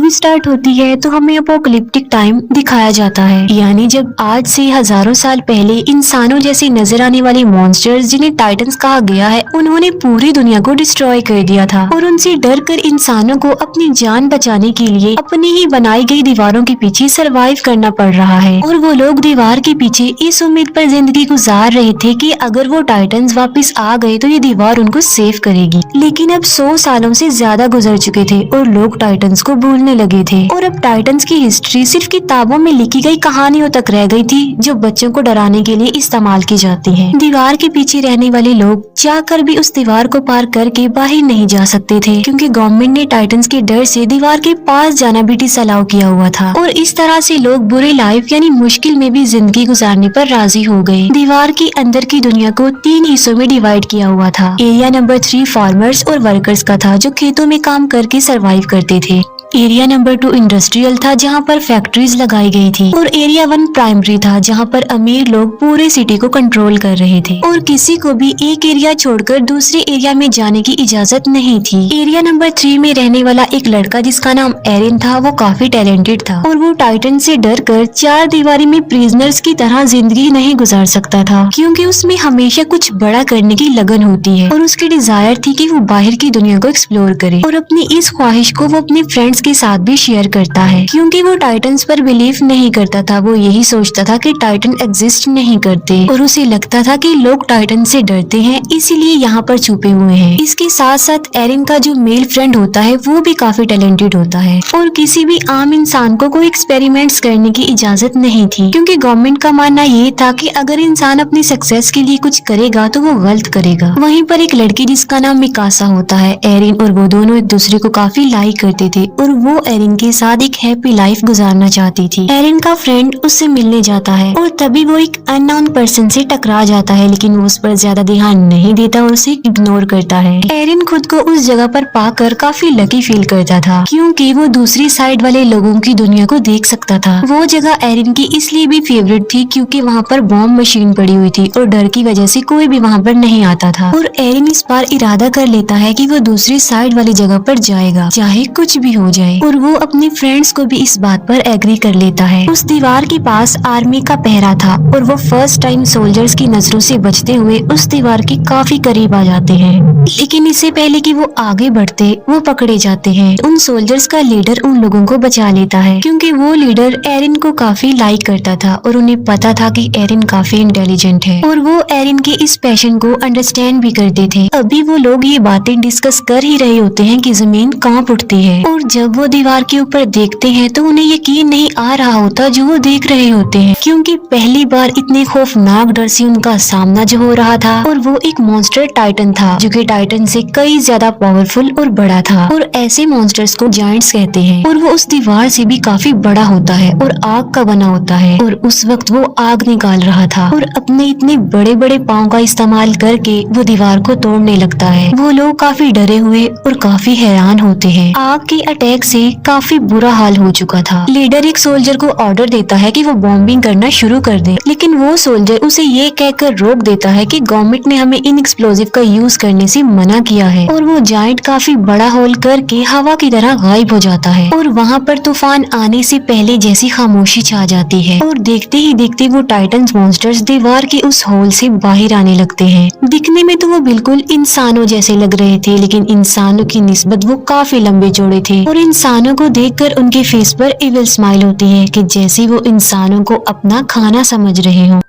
Movie start होती है तो हमें अपोकलिप्टिक टाइम दिखाया जाता है, यानी जब आज से हजारों साल पहले इंसानों जैसे नजर आने वाले मॉन्स्टर्स जिन्हें टाइटन्स कहा गया है, उन्होंने पूरी दुनिया को डिस्ट्रॉय कर दिया था और उनसे डर कर इंसानों को अपनी जान बचाने के लिए अपनी ही बनाई गई दीवारों के पीछे सरवाइव करना पड़ रहा है। और वो लोग दीवार के पीछे इस उम्मीद पर जिंदगी गुजार रहे थे कि अगर वो टाइटन्स वापस आ गए तो ये दीवार उनको सेव करेगी। लेकिन अब 100 सालों से ज्यादा गुजर चुके थे और लोग टाइटन्स को भूलने लगे थे और अब टाइटन्स की हिस्ट्री सिर्फ किताबों में लिखी गई कहानियों तक रह गई थी, जो बच्चों को डराने के लिए इस्तेमाल की जाती है। दीवार के पीछे रहने वाले लोग चाहकर भी उस दीवार को पार करके बाहर नहीं जा सकते थे, क्योंकि गवर्नमेंट ने टाइटन्स के डर से दीवार के पास जाना भी डिसअलाउ किया हुआ था। और इस तरह से लोग बुरे लाइफ यानी मुश्किल में भी जिंदगी गुजारने पर राजी हो गए। दीवार के अंदर की दुनिया को 3 हिस्सों में डिवाइड किया हुआ था। एरिया नंबर 3 फार्मर्स और वर्कर्स का था, जो खेतों में काम करके सरवाइव करते थे। एरिया नंबर 2 इंडस्ट्रियल था, जहाँ पर फैक्ट्रीज लगाई गई थी। और एरिया 1 प्राइमरी था, जहाँ पर अमीर लोग पूरे सिटी को कंट्रोल कर रहे थे और किसी को भी एक एरिया छोड़कर दूसरे एरिया में जाने की इजाजत नहीं थी। एरिया नंबर 3 में रहने वाला एक लड़का जिसका नाम एरिन था, वो काफी टैलेंटेड था और वो टाइटन से डर कर 4 दीवारी में प्रिजनर्स की तरह जिंदगी नहीं गुजार सकता था, क्योंकि उसमें हमेशा कुछ बड़ा करने की लगन होती है और उसकी डिजायर थी कि वो बाहर की दुनिया को एक्सप्लोर करे। और अपनी इस ख्वाहिश को वो अपने फ्रेंड्स के साथ भी शेयर करता है, क्योंकि वो टाइटन्स पर बिलीव नहीं करता था। वो यही सोचता था कि टाइटन एग्जिस्ट नहीं करते और उसे लगता था कि लोग टाइटन से डरते हैं, इसीलिए यहाँ पर छुपे हुए हैं। इसके साथ साथ एरिन का जो मेल फ्रेंड होता है वो भी काफी टैलेंटेड होता है और किसी भी आम इंसान को कोई एक्सपेरिमेंट्स करने की इजाजत नहीं थी, क्योंकि गवर्नमेंट का मानना ये था कि अगर इंसान अपनी सक्सेस के लिए कुछ करेगा तो वो गलत करेगा। वहीं पर एक लड़की जिसका नाम मिकासा होता है, एरिन और वो दोनों एक दूसरे को काफी लाइक करते थे और वो एरिन के साथ एक हैप्पी लाइफ गुजारना चाहती थी। एरिन का फ्रेंड उससे मिलने जाता है और तभी वो एक अननोन पर्सन से टकरा जाता है, लेकिन वो उस पर ज्यादा ध्यान नहीं देता और उसे इग्नोर करता है। एरिन खुद को उस जगह पर पाकर काफी लकी फील करता था, क्योंकि वो दूसरी साइड वाले लोगों की दुनिया को देख सकता था। वो जगह एरिन की इसलिए भी फेवरेट थी क्योंकि वहाँ पर बॉम्ब मशीन पड़ी हुई थी और डर की वजह से कोई भी वहाँ पर नहीं आता था। और एरिन इस बार इरादा कर लेता है कि वो दूसरी साइड वाली जगह पर जाएगा, चाहे कुछ भी हो जाए। और वो अपने फ्रेंड्स को भी इस बात पर एग्री कर लेता है। उस दीवार के पास आर्मी का पहरा था और वो फर्स्ट टाइम सोल्जर्स की नजरों से बचते हुए उस दीवार के काफी करीब आ जाते हैं, लेकिन इससे पहले कि वो आगे बढ़ते वो पकड़े जाते हैं। उन सोल्जर्स का लीडर उन लोगों को बचा लेता है, क्योंकि वो लीडर एरिन को काफी लाइक करता था और उन्हें पता था कि एरिन काफी इंटेलिजेंट है और वो एरिन के इस पैशन को अंडरस्टैंड भी करते थे। अभी वो लोग ये बातें डिस्कस कर ही रहे होते हैं कि जमीन कांप उठती है और जब वो दीवार के ऊपर देखते हैं तो उन्हें यकीन नहीं आ रहा होता जो वो देख रहे होते हैं, क्योंकि पहली बार इतने खौफनाक डर से उनका सामना जो हो रहा था और वो एक मॉन्स्टर टाइटन था, जो कि टाइटन से कई ज्यादा पावरफुल और बड़ा था। और ऐसे मॉन्स्टर्स को जायंट्स कहते हैं और वो उस दीवार से भी काफी बड़ा होता है और आग का बना होता है। और उस वक्त वो आग निकाल रहा था और अपने इतने बड़े बड़े पाँव का इस्तेमाल करके वो दीवार को तोड़ने लगता है। वो लोग काफी डरे हुए और काफी हैरान होते हैं। आग के अटैक से काफी बुरा हाल हो चुका था। लीडर एक सोल्जर को ऑर्डर देता है कि वो बॉम्बिंग करना शुरू कर दे, लेकिन वो सोल्जर उसे ये कहकर रोक देता है कि गवर्नमेंट ने हमें इन एक्सप्लोजिव का यूज करने से मना किया है। और वो जायंट काफी बड़ा होल करके हवा की तरह गायब हो जाता है और वहाँ पर तूफान आने से पहले जैसी खामोशी छा जाती है और देखते ही देखते वो टाइटन्स मॉन्स्टर्स दीवार के उस होल से बाहर आने लगते हैं। दिखने में तो वो बिल्कुल इंसानों जैसे लग रहे थे, लेकिन इंसानों की निस्बत वो काफी लंबे चौड़े थे और इंसानों को देखकर उनके फेस पर इविल स्माइल होती है कि जैसे वो इंसानों को अपना खाना समझ रहे हों।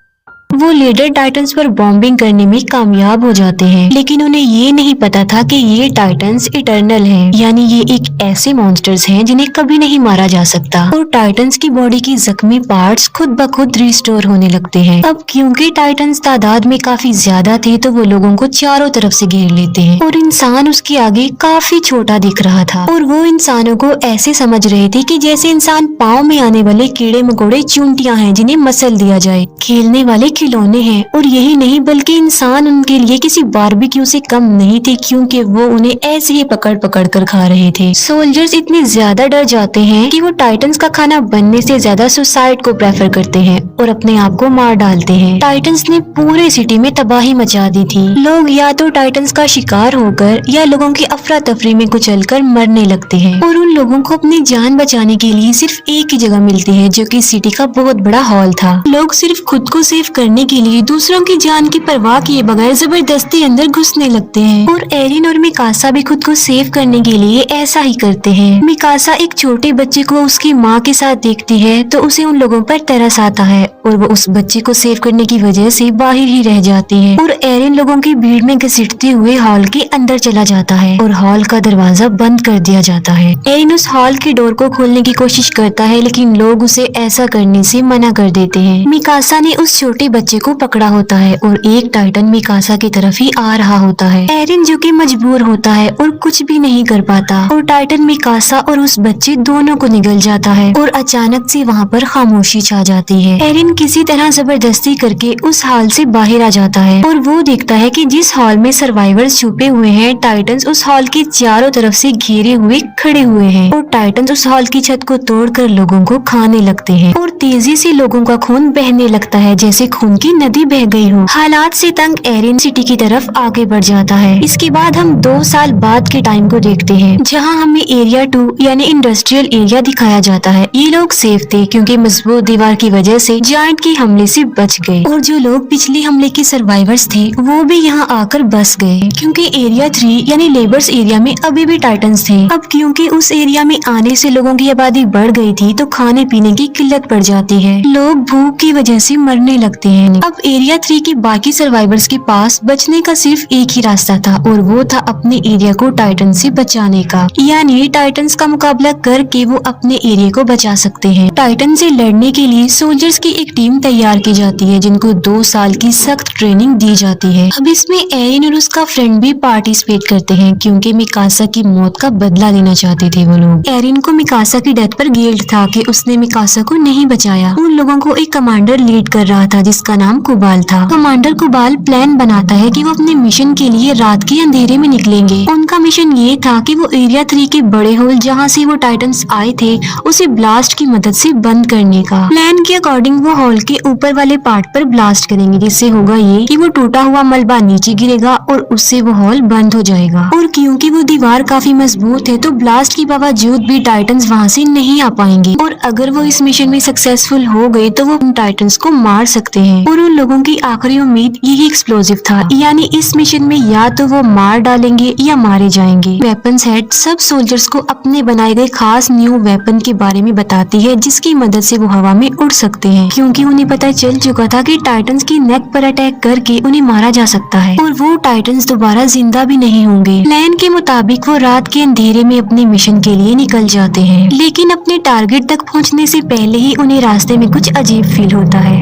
वो लीडर टाइटन्स पर बॉम्बिंग करने में कामयाब हो जाते हैं, लेकिन उन्हें ये नहीं पता था कि ये टाइटन्स इटर्नल हैं, यानी ये एक ऐसे मॉन्स्टर्स हैं जिन्हें कभी नहीं मारा जा सकता। और टाइटन्स की बॉडी की जख्मी पार्ट्स खुद ब खुद रिस्टोर होने लगते हैं। अब क्योंकि टाइटन्स तादाद में काफी ज्यादा थे तो वो लोगों को चारों तरफ से घेर लेते हैं और इंसान उसके आगे काफी छोटा दिख रहा था। और वो इंसानों को ऐसे समझ रहे थे कि जैसे इंसान पाँव में आने वाले कीड़े मकोड़े चूंटियां हैं जिन्हें मसल दिया जाए, खेलने वाले खिलौने हैं और यही नहीं बल्कि इंसान उनके लिए किसी बारबेक्यू से कम नहीं थे, क्योंकि वो उन्हें ऐसे ही पकड़ पकड़ कर खा रहे थे। सोल्जर्स इतने ज्यादा डर जाते हैं कि वो टाइटन्स का खाना बनने से ज्यादा सुसाइड को प्रेफर करते हैं और अपने आप को मार डालते हैं। टाइटन्स ने पूरे सिटी में तबाही मचा दी थी। लोग या तो टाइटन्स का शिकार होकर या लोगों की अफरा तफरी में कुचलकर मरने लगते हैं और उन लोगों को अपनी जान बचाने के लिए सिर्फ एक ही जगह मिलती है, जो कि सिटी का बहुत बड़ा हॉल था। लोग सिर्फ खुद को सेव करने के लिए दूसरों की जान की परवाह किए बगैर जबरदस्ती अंदर घुसने लगते हैं और एरिन और मिकासा भी खुद को सेव करने के लिए ऐसा ही करते हैं। मिकासा एक छोटे बच्चे को उसकी माँ के साथ देखती है तो उसे उन लोगों पर तरस आता है और वो उस बच्चे को सेव करने की वजह से बाहर ही रह जाती है और एरिन लोगों की भीड़ में घसीटते हुए हॉल के अंदर चला जाता है और हॉल का दरवाजा बंद कर दिया जाता है। एरिन उस हॉल के डोर को खोलने की कोशिश करता है, लेकिन लोग उसे ऐसा करने से मना कर देते हैं। मिकासा ने उस छोटे बच्चे को पकड़ा होता है और एक टाइटन मिकासा की तरफ ही आ रहा होता है। एरिन जो कि मजबूर होता है और कुछ भी नहीं कर पाता और टाइटन मिकासा और उस बच्चे दोनों को निगल जाता है और अचानक से वहाँ पर खामोशी छा जाती है। एरिन किसी तरह जबरदस्ती करके उस हॉल से बाहर आ जाता है और वो देखता है कि जिस हॉल में सर्वाइवर्स छुपे हुए हैं, टाइटन्स उस हॉल के चारों तरफ से घेरे हुए खड़े हुए हैं और टाइटन्स उस हॉल की छत को तोड़कर लोगों को खाने लगते हैं और तेजी से लोगों का खून बहने लगता है जैसे खून की नदी बह गई हो। हालात से तंग एरिन सिटी की तरफ आगे बढ़ जाता है। इसके बाद हम 2 साल बाद के टाइम को देखते हैं, जहां हमें एरिया 2 यानी इंडस्ट्रियल एरिया दिखाया जाता है। ये लोग सेफ थे क्योंकि मजबूत दीवार की वजह से जायंट के हमले से बच गए और जो लोग पिछले हमले के सर्वाइवर्स थे वो भी यहाँ आकर बस गए, क्योंकि एरिया 3 यानी लेबर्स एरिया में अभी भी टाइटन्स थे। अब क्योंकि उस एरिया में आने से लोगों की आबादी बढ़ गई थी तो खाने पीने की किल्लत पड़ जाती है, लोग भूख की वजह से मरने लगते हैं। अब एरिया 3 के बाकी सर्वाइवर्स के पास बचने का सिर्फ एक ही रास्ता था और वो था अपने एरिया को टाइटन से बचाने का, यानी टाइटन्स का मुकाबला करके वो अपने एरिया को बचा सकते हैं। टाइटन से लड़ने के लिए सोल्जर्स की एक टीम तैयार की जाती है जिनको 2 साल की सख्त ट्रेनिंग दी जाती है। अब इसमें एरिन और उसका फ्रेंड भी पार्टिसिपेट करते हैं क्योंकि मिकासा की मौत का बदला लेना चाहते थे वो लोग। एरिन को मिकासा की डेथ पर गिल्ट था कि उसने मिकासा को नहीं बचाया। उन लोगों को एक कमांडर लीड कर रहा था जिसका नाम कुबाल था। कमांडर कुबाल प्लान बनाता है कि वो अपने मिशन के लिए रात के अंधेरे में निकलेंगे। उनका मिशन ये था कि वो एरिया 3 के बड़े होल जहाँ से वो टाइटन्स आए थे उसे ब्लास्ट की मदद से बंद करने का। प्लान के अकॉर्डिंग वो हॉल के ऊपर वाले पार्ट पर ब्लास्ट करेंगे, जिससे होगा ये कि वो टूटा हुआ मलबा नीचे गिरेगा और उससे वो हॉल बंद हो जाएगा। और क्योंकि वो दीवार काफी मजबूत है तो ब्लास्ट के बावजूद भी टाइटन्स वहाँ से नहीं आ पाएंगे और अगर वो इस मिशन में सक्सेसफुल हो गए तो वो उन टाइटन्स को मार सकते हैं। और उन लोगों की आखिरी उम्मीद यही एक्सप्लोजिव था, यानी इस मिशन में या तो वो मार डालेंगे या मारे जाएंगे। वेपन्स हेड सब सोल्जर्स को अपने बनाए गए खास न्यू वेपन के बारे में बताती है जिसकी मदद से वो हवा में उड़ सकते हैं, क्योंकि उन्हें पता चल चुका था कि टाइटन्स की नेक पर अटैक करके उन्हें मारा जा सकता है और वो टाइटन्स दोबारा जिंदा भी नहीं होंगे। प्लान के मुताबिक वो रात के अंधेरे में अपने मिशन के लिए निकल जाते हैं, लेकिन अपने टारगेट तक पहुंचने से पहले ही उन्हें रास्ते में कुछ अजीब फील होता है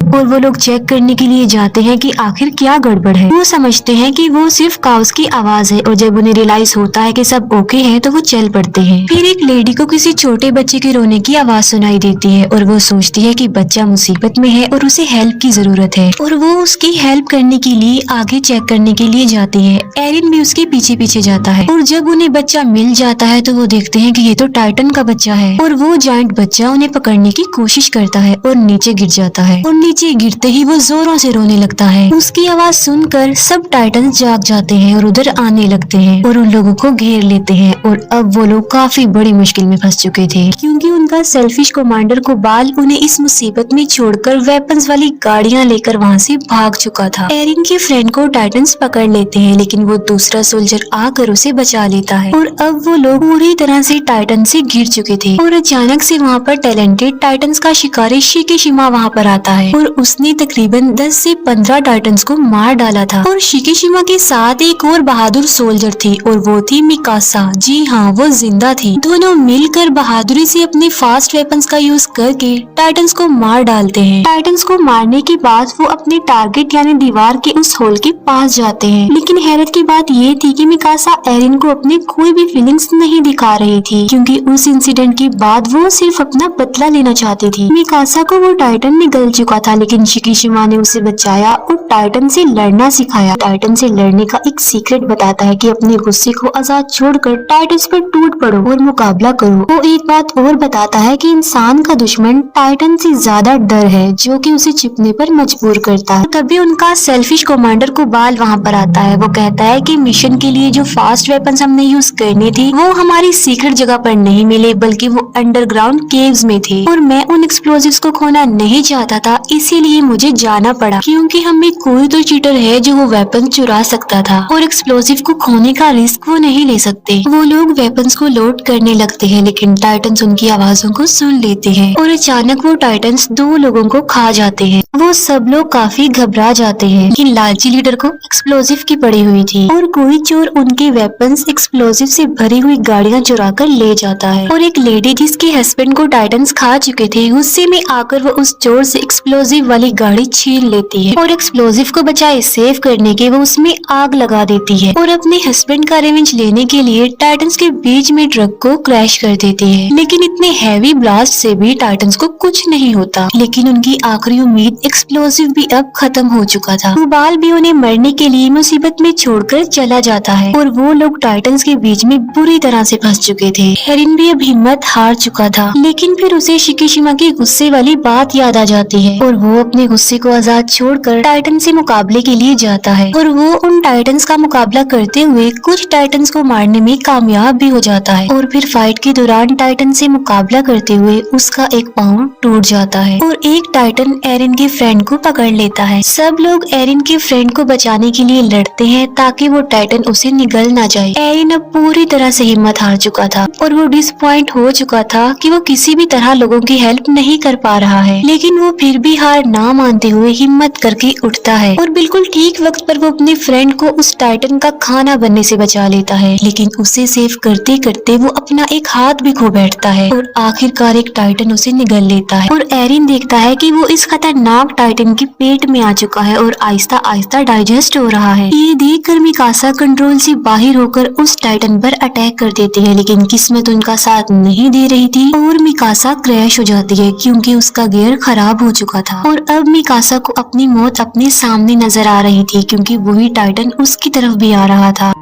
और वो लोग चेक करने के लिए जाते हैं कि आखिर क्या गड़बड़ है। वो समझते हैं कि वो सिर्फ काउस की आवाज है और जब उन्हें रियलाइज होता है कि सब ओके है तो वो चल पड़ते हैं। फिर एक लेडी को किसी छोटे बच्चे के रोने की आवाज सुनाई देती है और वो सोचती है कि बच्चा मुसीबत में है और उसे हेल्प की जरूरत है और वो उसकी हेल्प करने के लिए आगे चेक करने के लिए जाती है। एरिन भी उसके पीछे पीछे जाता है और जब उन्हें बच्चा मिल जाता है तो वो देखते हैं कि ये तो टाइटन का बच्चा है और वो जायंट बच्चा उन्हें पकड़ने की कोशिश करता है और नीचे गिर जाता है और नीचे गिरते ही वो जोरों से रोने लगता है। उसकी आवाज सुनकर सब टाइटन जाग जाते हैं और उधर आने लगते हैं और उन लोगों को घेर लेते हैं और अब वो लोग काफी बड़ी मुश्किल में फंस चुके थे क्योंकि उनका सेल्फिश कमांडर कुबाल उन्हें इस मुसीबत में छोड़कर वेपन्स वाली गाड़ियां लेकर वहाँ से भाग चुका था। एरिन के फ्रेंड को टाइटन्स पकड़ लेते हैं लेकिन वो दूसरा सोल्जर आकर उसे बचा लेता है और अब वो लोग पूरी तरह से टाइटन से घिर चुके थे और अचानक से वहाँ पर टैलेंटेड टाइटन्स का शिकारी शिकीशिमा वहाँ पर आता है और उसने तकरीबन 10 से 15 टाइटन्स को मार डाला था और शिकीशिमा के साथ एक और बहादुर सोल्जर थी और वो थी मिकासा। जी हाँ, वो जिंदा थी। दोनों मिलकर बहादुरी से अपने फास्ट वेपन्स का यूज करके टाइटन्स को मार डालते हैं। टाइटन्स को मारने के बाद वो अपने टारगेट यानी दीवार के उस होल के पास जाते हैं, लेकिन हैरत की बात ये थी कि मिकासा एरिन को अपने कोई भी फीलिंग्स नहीं दिखा रही थी क्योंकि उस इंसिडेंट के बाद वो सिर्फ अपना बदला लेना चाहती थी। मिकासा को वो टाइटन निगल चुका था लेकिन शिकीशिमा ने उसे बचाया और टाइटन से लड़ना सिखाया। टाइटन से लड़ने का एक सीक्रेट बताता है कि अपने गुस्से को आजाद छोड़कर टाइटन्स पर टूट पड़ो और मुकाबला करो। वो एक बात और बताता है कि इंसान का दुश्मन टाइटन से ज्यादा डर है, जो कि उसे छिपने पर मजबूर करता है। तभी उनका सेल्फिश कमांडर कुबाल वहाँ पर आता है। वो कहता है कि मिशन के लिए जो फास्ट वेपन्स हमने यूज करनी थी वो हमारी सीक्रेट जगह पर नहीं मिले, बल्कि वो अंडरग्राउंड केव्स में थे और मैं उन एक्सप्लोजिव्स को खोना नहीं चाहता था, इसीलिए मुझे जाना पड़ा, क्योंकि हम में कोई तो चीटर है जो वो वेपन चुरा सकता था और एक्सप्लोजिव को खोने का रिस्क वो नहीं ले सकते। वो लोग वेपन्स को लोड करने लगते हैं, लेकिन टाइटन्स उनकी आवाजों को सुन लेते हैं और अचानक वो टाइटन्स 2 लोगों को खा जाते हैं। वो सब लोग काफी घबरा जाते हैं, लेकिन लालची लीडर को एक्सप्लोजिव की पड़ी हुई थी और कोई चोर उनके वेपन्स एक्सप्लोजिव से भरी हुई गाड़ियां चुरा कर ले जाता है। और एक लेडी जिसके हस्बैंड को टाइटन्स खा चुके थे, गुस्से में आकर वो उस चोर से एक्सप्लोजिव वाली गाड़ी छीन लेती है और एक्सप्लोजिव को बचाए सेव करने के वो उसमें आग लगा देती है और अपने हस्बैंड का रिवेंज लेने के लिए टाइटन्स के बीच में ट्रक को क्रैश कर देती है। लेकिन इतने हैवी ब्लास्ट से भी टाइटन्स को कुछ नहीं होता, लेकिन उनकी आखिरी उम्मीद एक्सप्लोजिव भी अब खत्म हो चुका था। कुबाल भी उन्हें मरने के लिए मुसीबत में छोड़कर चला जाता है और वो लोग टाइटन्स के बीच में बुरी तरह से फंस चुके थे। एरिन भी अब हिम्मत हार चुका था, लेकिन फिर उसे शिकीशिमा की गुस्से वाली बात याद आ जाती है और वो अपने गुस्से को आजाद छोड़कर टाइटन से मुकाबले के लिए जाता है और वो उन टाइटन्स का मुकाबला करते हुए कुछ टाइटन्स को मारने में कामयाब भी हो जाता है। और फिर फाइट के दौरान टाइटन से मुकाबला करते हुए उसका एक पाँव टूट जाता है और एक टाइटन एरिन के फ्रेंड को पकड़ लेता है। सब लोग एरिन के फ्रेंड को बचाने के लिए लड़ते हैं ताकि वो टाइटन उसे निगल ना जाए। एरिन अब पूरी तरह से हिम्मत हार चुका था और वो डिसअपॉइंट हो चुका था कि वो किसी भी तरह लोगों की हेल्प नहीं कर पा रहा है, लेकिन वो फिर भी हार ना मानते हुए हिम्मत करके उठता है और बिल्कुल ठीक वक्त पर वो अपने फ्रेंड को उस टाइटन का खाना बनने से बचा लेता है। लेकिन उसे सेव करते करते वो अपना एक हाथ भी खो बैठता है और आखिरकार एक टाइटन उसे निगल लेता है और एरिन देखता है कि वो इस खतरनाक टाइटन के पेट में आ चुका है और आहिस्ता आहिस्ता डाइजेस्ट हो रहा है। ये देखकर मिकासा कंट्रोल से बाहर होकर उस टाइटन पर अटैक कर देती है, लेकिन किस्मत उनका साथ नहीं दे रही थी और मिकासा क्रैश हो जाती है क्योंकि उसका गियर खराब हो चुका था। और अब मिकासा को अपनी मौत अपने सामने नजर आ रही थी क्योंकि वही टाइटन उसकी तरफ भी आ रहा था।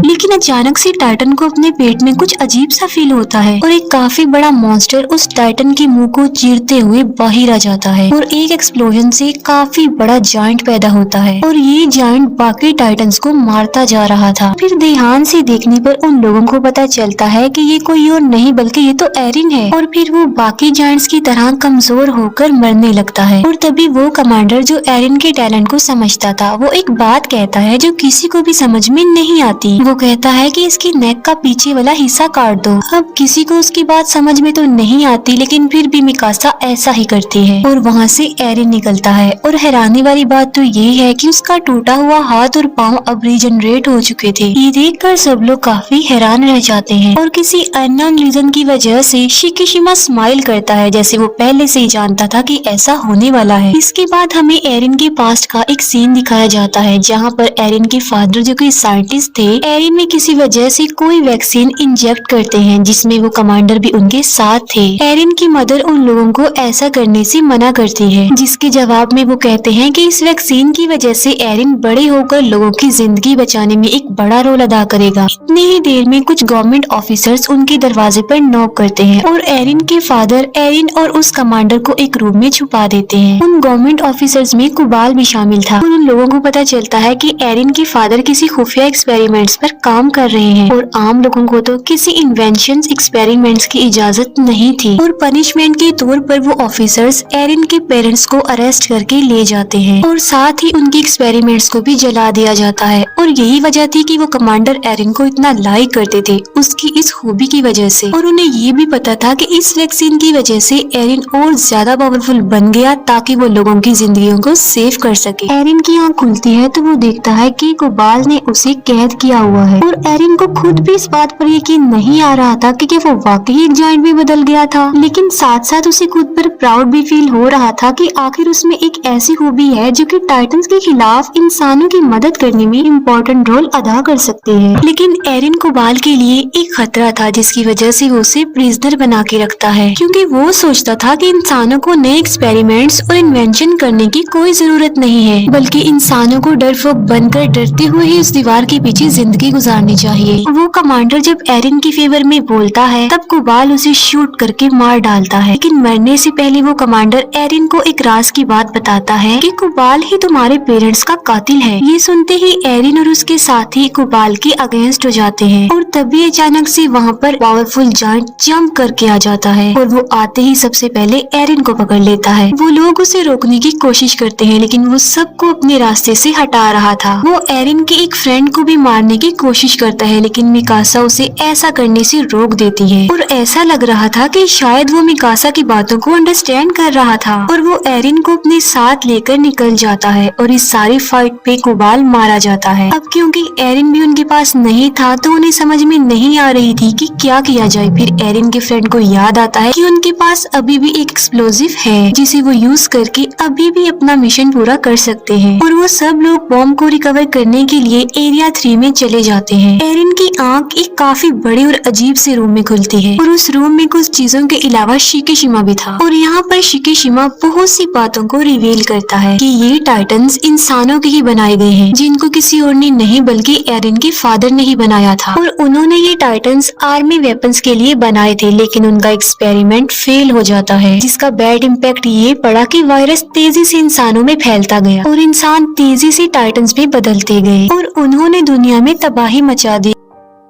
लेकिन अचानक से टाइटन को अपने पेट में कुछ अजीब सा फील होता है और एक काफी बड़ा मॉन्स्टर उस टाइटन के मुंह को चीरते हुए बाहर आ जाता है और एक एक्सप्लोजन से काफी बड़ा जायंट पैदा होता है और ये जायंट बाकी टाइटन्स को मारता जा रहा था। फिर ध्यान से देखने पर उन लोगों को पता चलता है कि ये कोई और नहीं बल्कि ये तो एरिन है और फिर वो बाकी जायंट्स की तरह कमजोर होकर मरने लगता है। और तभी वो कमांडर जो एरिन के टैलेंट को समझता था वो एक बात कहता है जो किसी को भी समझ में नहीं आती। वो कहता है कि इसकी नेक का पीछे वाला हिस्सा काट दो। अब किसी को उसकी बात समझ में तो नहीं आती, लेकिन फिर भी मिकासा ऐसा ही करती है और वहाँ से एरिन निकलता है। और हैरानी वाली बात तो ये है कि उसका टूटा हुआ हाथ और पाँव अब रीजनरेट हो चुके थे। ये देखकर सब लोग काफी हैरान रह जाते हैं और किसी अननोन रीजन की वजह से शिकीशिमा स्माइल करता है जैसे वो पहले से ही जानता था कि ऐसा होने वाला है। इसके बाद हमें एरिन के पास्ट का एक सीन दिखाया जाता है जहाँ पर एरिन के फादर जो कि साइंटिस्ट थे, एरिन में किसी वजह से कोई वैक्सीन इंजेक्ट करते हैं जिसमें वो कमांडर भी उनके साथ थे। एरिन की मदर उन लोगों को ऐसा करने से मना करती है, जिसके जवाब में वो कहते हैं कि इस वैक्सीन की वजह से एरिन बड़े होकर लोगों की जिंदगी बचाने में एक बड़ा रोल अदा करेगा। इतनी ही देर में कुछ गवर्नमेंट ऑफिसर्स उनके दरवाजे पर नॉक करते हैं और एरिन के फादर एरिन और उस कमांडर को एक रूम में छुपा देते हैं। उन गवर्नमेंट ऑफिसर्स में कुबाल भी शामिल था और उन लोगों को पता चलता है कि एरिन के फादर किसी खुफिया एक्सपेरिमेंट्स पर काम कर रहे हैं और आम लोगों को तो किसी इन्वेंशन एक्सपेरिमेंट्स की इजाजत नहीं थी। और पनिशमेंट के तौर पर वो ऑफिसर्स एरिन के पेरेंट्स को अरेस्ट करके ले जाते हैं और साथ ही उनकी एक्सपेरिमेंट्स को भी जला दिया जाता है। और यही वजह थी कि वो कमांडर एरिन को इतना लाइक करते थे उसकी इस खूबी की वजह से। और उन्हें ये भी पता था कि इस वैक्सीन की वजह से एरिन और ज्यादा पावरफुल बन गया ताकि वो लोगों की जिंदगियों को सेव कर सके। एरिन की आँख खुलती है तो वो देखता है कि कुबाल ने उसे कैद किया हुआ हुआ है। और एरिन को खुद भी इस बात पर यकीन नहीं आ रहा था कि क्या वो वाकई एक जायंट में बदल गया था, लेकिन साथ साथ उसे खुद पर प्राउड भी फील हो रहा था कि आखिर उसमें एक ऐसी खूबी है जो कि टाइटंस के खिलाफ इंसानों की मदद करने में इम्पोर्टेंट रोल अदा कर सकती है। लेकिन एरिन कोबाल के लिए एक खतरा था जिसकी वजह से वो उसे प्रिजनर बना के रखता है, क्योंकि वो सोचता था कि इंसानों को नए एक्सपेरिमेंट्स और इन्वेंशन करने की कोई जरूरत नहीं है, बल्कि इंसानों को डरपोक बनकर डरते हुए ही उस दीवार के पीछे जिंदगी गुजारनी चाहिए। वो कमांडर जब एरिन की फेवर में बोलता है तब कोबाल उसे शूट करके मार डालता है, लेकिन मरने से पहले वो कमांडर एरिन को एक राज की बात बताता है कि कोबाल ही तुम्हारे पेरेंट्स का कातिल है। ये सुनते ही एरिन और उसके साथी कोबाल के अगेंस्ट हो जाते हैं और तभी अचानक से वहाँ पर पावरफुल जायंट जंप करके आ जाता है और वो आते ही सबसे पहले एरिन को पकड़ लेता है। वो लोग उसे रोकने की कोशिश करते हैं, लेकिन वो सबको अपने रास्ते से हटा रहा था। वो एरिन के एक फ्रेंड को भी मारने की कोशिश करता है, लेकिन मिकासा उसे ऐसा करने से रोक देती है और ऐसा लग रहा था कि शायद वो मिकासा की बातों को अंडरस्टैंड कर रहा था और वो एरिन को अपने साथ लेकर निकल जाता है और इस सारी फाइट पे कोबाल मारा जाता है। अब क्योंकि एरिन भी उनके पास नहीं था तो उन्हें समझ में नहीं आ रही थी कि क्या किया जाए। फिर एरिन के फ्रेंड को याद आता है कि उनके पास अभी भी एक एक्सप्लोजिव है जिसे वो यूज करके अभी भी अपना मिशन पूरा कर सकते हैं और वो सब लोग बॉम्ब को रिकवर करने के लिए एरिया 3 में चले जाते हैं। एरिन की आंख एक काफी बड़े और अजीब से रूम में खुलती है और उस रूम में कुछ चीजों के अलावा शिकिशिमा भी था और यहाँ पर शिकिशिमा बहुत सी बातों को रिवील करता है कि ये टाइटन्स इंसानों के ही बनाए गए हैं, जिनको किसी और ने नहीं बल्कि एरिन के फादर ने ही बनाया था और उन्होंने ये टाइटन्स आर्मी वेपन्स के लिए बनाए थे, लेकिन उनका एक्सपेरिमेंट फेल हो जाता है, जिसका बैड इम्पैक्ट ये पड़ा कि वायरस तेजी से इंसानों में फैलता गया और इंसान तेजी से टाइटन्स में बदलते गए और उन्होंने दुनिया में तबाही मचा दी।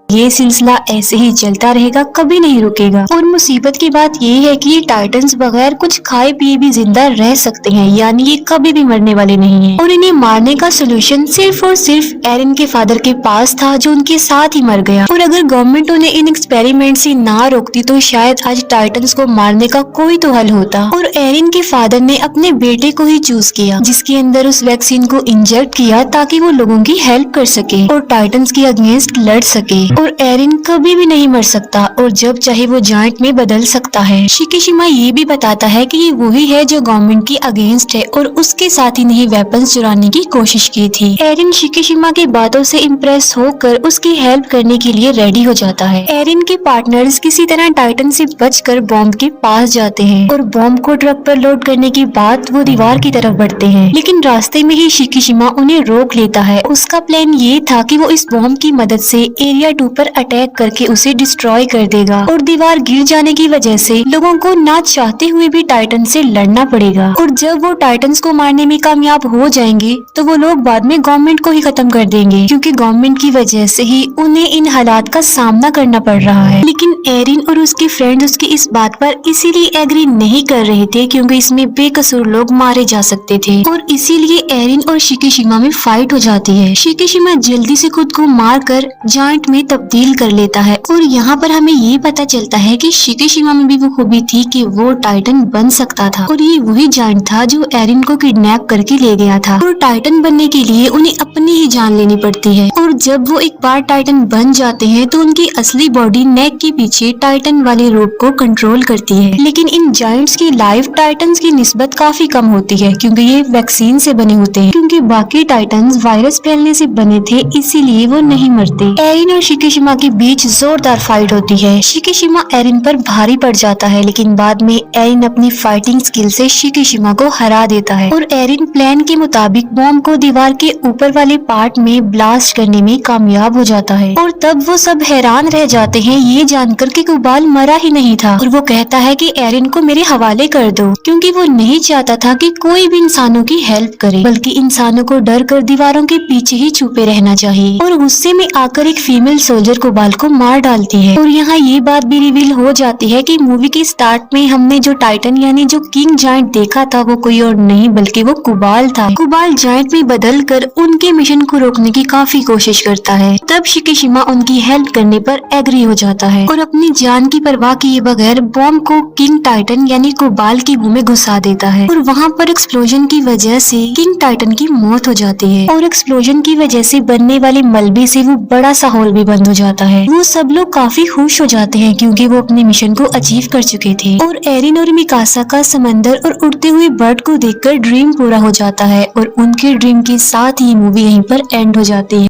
ये सिलसिला ऐसे ही चलता रहेगा, कभी नहीं रुकेगा। और मुसीबत की बात ये है कि ये टाइटन्स बगैर कुछ खाए पिए भी जिंदा रह सकते हैं, यानी ये कभी भी मरने वाले नहीं हैं। और इन्हें मारने का सोल्यूशन सिर्फ और सिर्फ एरिन के फादर के पास था, जो उनके साथ ही मर गया। और अगर गवर्नमेंट उन्हें इन एक्सपेरिमेंट से ना रोकती तो शायद आज टाइटन्स को मारने का कोई तो हल होता। और एरिन के फादर ने अपने बेटे को ही चूज किया, जिसके अंदर उस वैक्सीन को इंजेक्ट किया ताकि वो लोगों की हेल्प कर सके और टाइटन्स के अगेंस्ट लड़ सके। और एरिन कभी भी नहीं मर सकता और जब चाहे वो जायंट में बदल सकता है। शिकिशिमा ये भी बताता है कि ये वही है जो गवर्नमेंट के अगेंस्ट है और उसके साथ ही नहीं वेपन्स चुराने की कोशिश की थी। एरिन शिकिशिमा की बातों से इम्प्रेस होकर उसकी हेल्प करने के लिए रेडी हो जाता है। एरिन के पार्टनर्स किसी तरह टाइटन से बचकर बॉम्ब के पास जाते हैं और बॉम्ब को ट्रक पर लोड करने के बाद वो दीवार की तरफ बढ़ते हैं, लेकिन रास्ते में ही शिकिशिमा उन्हें रोक लेता है। उसका प्लान ये था कि वो इस बॉम्ब की मदद से एरिया 2 पर अटैक करके उसे डिस्ट्रॉय कर देगा और दीवार गिर जाने की वजह से लोगों को ना चाहते हुए भी टाइटन से लड़ना पड़ेगा। और जब वो टाइटन्स को मारने में कामयाब हो जाएंगे तो वो लोग बाद में गवर्नमेंट को ही खत्म कर देंगे, क्योंकि गवर्नमेंट की वजह से ही उन्हें इन हालात का सामना करना पड़ रहा है। लेकिन एरिन और उसके फ्रेंड्स उसकी इस बात पर इसीलिए एग्री नहीं कर रहे थे क्योंकि इसमें बेकसूर लोग मारे जा सकते थे और इसीलिए एरिन और शिकिशिमा में फाइट हो जाती है। शिकिशिमा जल्दी से खुद को मारकर जायंट में तब्दील कर लेता है और यहाँ पर हमें ये पता चलता है कि शिकिशिमा में भी वो खूबी थी कि वो टाइटन बन सकता था और ये वही जायंट था जो एरिन को किडनैप करके ले गया था। और टाइटन बनने के लिए उन्हें अपनी ही जान लेनी पड़ती है और जब वो एक बार टाइटन बन जाते हैं तो उनकी असली बॉडी नेक के पीछे टाइटन वाले रूप को कंट्रोल करती है। लेकिन इन जायंट्स की लाइफ टाइटन्स की निस्बत काफी कम होती है क्योंकि ये वैक्सीन से बने होते हैं, क्योंकि बाकी टाइटन्स वायरस फैलने से बने थे इसीलिए वो नहीं मरते। एरिन और शिकिशिमा के बीच जोरदार फाइट होती है। शिकिशिमा एरिन पर भारी पड़ जाता है, लेकिन बाद में एरिन अपनी फाइटिंग स्किल से शिकिशिमा को हरा देता है और एरिन प्लान के मुताबिक बॉम्ब को दीवार के ऊपर वाले पार्ट में ब्लास्ट करने में कामयाब हो जाता है। और तब वो सब हैरान रह जाते हैं ये जानकर कि कोबाल मरा ही नहीं था और वो कहता है कि एरिन को मेरे हवाले कर दो, क्योंकि वो नहीं चाहता था कि कोई भी इंसानों की हेल्प करे, बल्कि इंसानों को डर कर दीवारों के पीछे ही छुपे रहना चाहिए। और गुस्से में आकर एक फीमेल सोल्जर कोबाल को मार डालती है। और यहाँ ये बात भी रिवील हो जाती है कि मूवी के स्टार्ट में हमने जो टाइटन यानी जो किंग जायंट देखा था वो कोई और नहीं बल्कि वो कोबाल था। कोबाल जायंट में बदल कर उनके मिशन को रोकने की काफी कोशिश करता है। तब शिकिशिमा उनकी हेल्प करने पर एग्री हो जाता है और अपनी जान की परवाह किए बगैर बॉम्ब को किंग टाइटन यानी कोबाल की मुंह में घुसा देता है। और वहाँ पर एक्सप्लोजन की वजह से किंग टाइटन की मौत हो जाती है और एक्सप्लोजन की वजह से बनने वाले मलबे से वो बड़ा सा होल भी बंद हो जाता है। वो सब लोग काफी खुश हो जाते हैं क्योंकि वो अपने मिशन को अचीव कर चुके थे। और एरिन और मिकासा का समंदर और उड़ते हुए बर्ड को देखकर ड्रीम पूरा हो जाता है और उनके ड्रीम के साथ ही मूवी यहीं पर एंड हो जाती है।